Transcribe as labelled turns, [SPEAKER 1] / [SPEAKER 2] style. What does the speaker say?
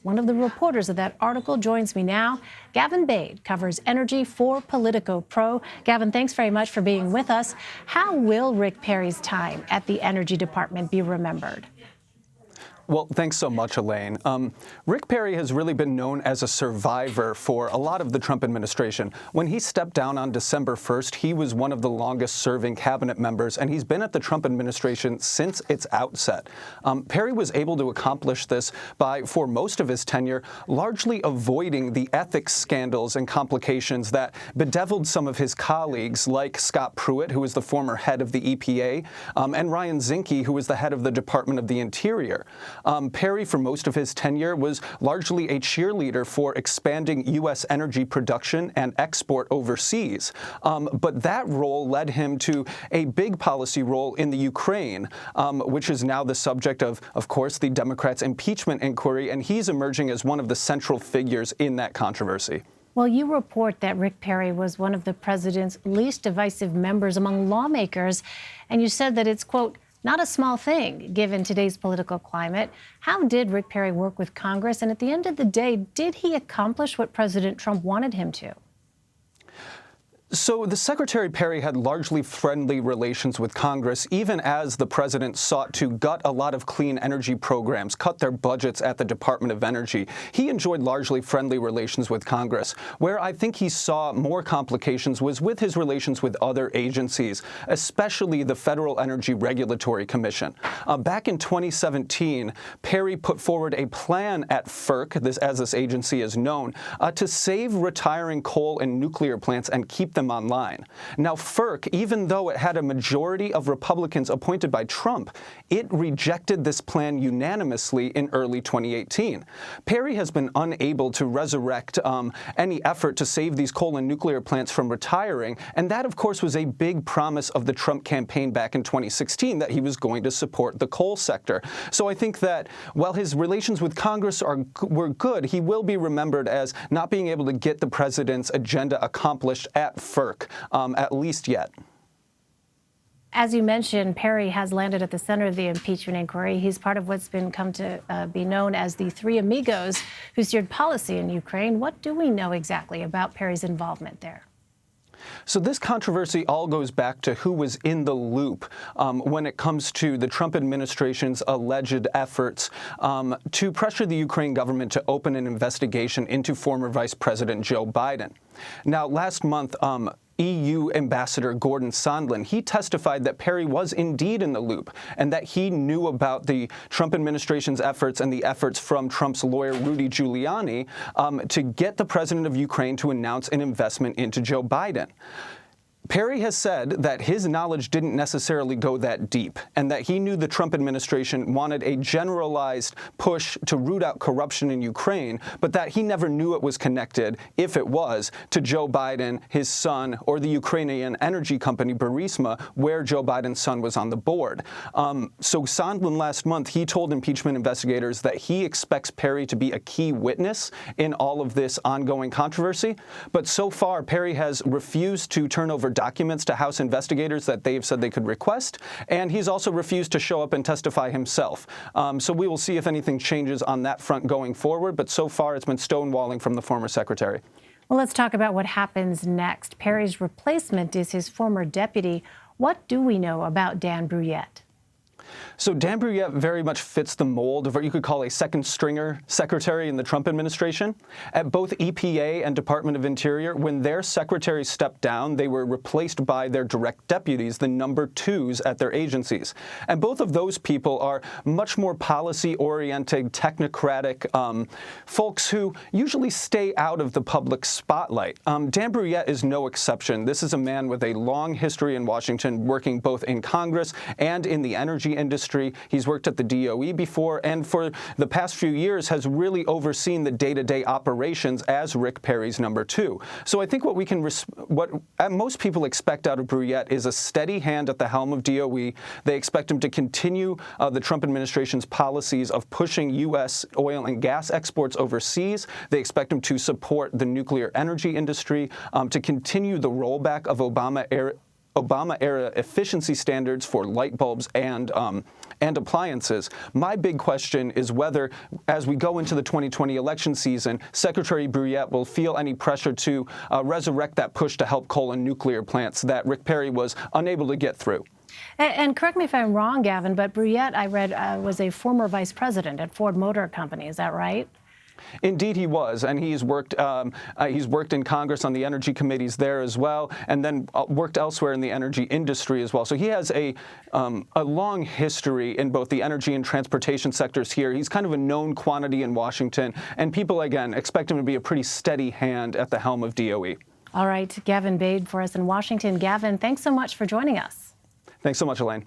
[SPEAKER 1] One of the reporters of that article joins me now. Gavin Bade covers energy for Politico Pro. Gavin, thanks very much for being with us. How will Rick Perry's time at the Energy Department be remembered?
[SPEAKER 2] Well, thanks so much, Elaine. Rick Perry has really been known as a survivor for a lot of the Trump administration. When he stepped down on December 1st, he was one of the longest-serving cabinet members, and he's been at the Trump administration since its outset. Perry was able to accomplish this by, for most of his tenure, largely avoiding the ethics scandals and complications that bedeviled some of his colleagues, like Scott Pruitt, who was the former head of the EPA, and Ryan Zinke, who was the head of the Department of the Interior. Perry, for most of his tenure, was largely a cheerleader for expanding U.S. energy production and export overseas. But that role led him to a big policy role in the Ukraine, which is now the subject of course, the Democrats' impeachment inquiry, and he's emerging as one of the central figures in that controversy.
[SPEAKER 1] Well, you report that Rick Perry was one of the president's least divisive members among lawmakers, and you said that it's, quote, not a small thing, given today's political climate. How did Rick Perry work with Congress? And at the end of the day, did he accomplish what President Trump wanted him to?
[SPEAKER 2] So the Secretary Perry had largely friendly relations with Congress, even as the president sought to gut a lot of clean energy programs, cut their budgets at the Department of Energy. He enjoyed largely friendly relations with Congress. Where I think he saw more complications was with his relations with other agencies, especially the Federal Energy Regulatory Commission. Back in 2017, Perry put forward a plan at FERC, as this agency is known, to save retiring coal and nuclear plants and keep them online. Now, FERC, even though it had a majority of Republicans appointed by Trump, it rejected this plan unanimously in early 2018. Perry has been unable to resurrect any effort to save these coal and nuclear plants from retiring, and that, of course, was a big promise of the Trump campaign back in 2016, that he was going to support the coal sector. So I think that while his relations with Congress were good, he will be remembered as not being able to get the president's agenda accomplished at FERC, at least yet.
[SPEAKER 1] As you mentioned, Perry has landed at the center of the impeachment inquiry. He's part of what's come to be known as the Three Amigos who steered policy in Ukraine. What do we know exactly about Perry's involvement there?
[SPEAKER 2] So this controversy all goes back to who was in the loop when it comes to the Trump administration's alleged efforts to pressure the Ukraine government to open an investigation into former Vice President Joe Biden. Now, last month, EU Ambassador Gordon Sondland, he testified that Perry was indeed in the loop and that he knew about the Trump administration's efforts and the efforts from Trump's lawyer Rudy Giuliani to get the president of Ukraine to announce an investment into Joe Biden. Perry has said that his knowledge didn't necessarily go that deep, and that he knew the Trump administration wanted a generalized push to root out corruption in Ukraine, but that he never knew it was connected, if it was, to Joe Biden, his son, or the Ukrainian energy company Burisma, where Joe Biden's son was on the board. So Sondland last month, he told impeachment investigators that he expects Perry to be a key witness in all of this ongoing controversy, but so far Perry has refused to turn over documents to House investigators that they've said they could request, and he's also refused to show up and testify himself. So we will see if anything changes on that front going forward, but so far it's been stonewalling from the former secretary.
[SPEAKER 1] Well, let's talk about what happens next. Perry's replacement is his former deputy. What do we know about Dan Brouillette?
[SPEAKER 2] So Dan Brouillette very much fits the mold of what you could call a second-stringer secretary in the Trump administration. At both EPA and Department of Interior, when their secretaries stepped down, they were replaced by their direct deputies, the number twos at their agencies. And both of those people are much more policy-oriented, technocratic folks who usually stay out of the public spotlight. Dan Brouillette is no exception. This is a man with a long history in Washington, working both in Congress and in the energy industry. He's worked at the DOE before, and for the past few years has really overseen the day-to-day operations as Rick Perry's number two. So I think what we can, what most people expect out of Brouillette is a steady hand at the helm of DOE. They expect him to continue the Trump administration's policies of pushing U.S. oil and gas exports overseas. They expect him to support the nuclear energy industry, to continue the rollback of Obama-era efficiency standards for light bulbs and appliances. My big question is whether, as we go into the 2020 election season, Secretary Brouillette will feel any pressure to resurrect that push to help coal and nuclear plants that Rick Perry was unable to get through.
[SPEAKER 1] And correct me if I'm wrong, Gavin, but Brouillette, I read, was a former vice president at Ford Motor Company. Is that right?
[SPEAKER 2] Indeed, he was, and he's worked in Congress on the energy committees there as well, and then worked elsewhere in the energy industry as well. So he has a long history in both the energy and transportation sectors here. He's kind of a known quantity in Washington, and people, again, expect him to be a pretty steady hand at the helm of DOE.
[SPEAKER 1] All right, Gavin Bade for us in Washington. Gavin, thanks so much for joining us.
[SPEAKER 2] Thanks so much, Elaine.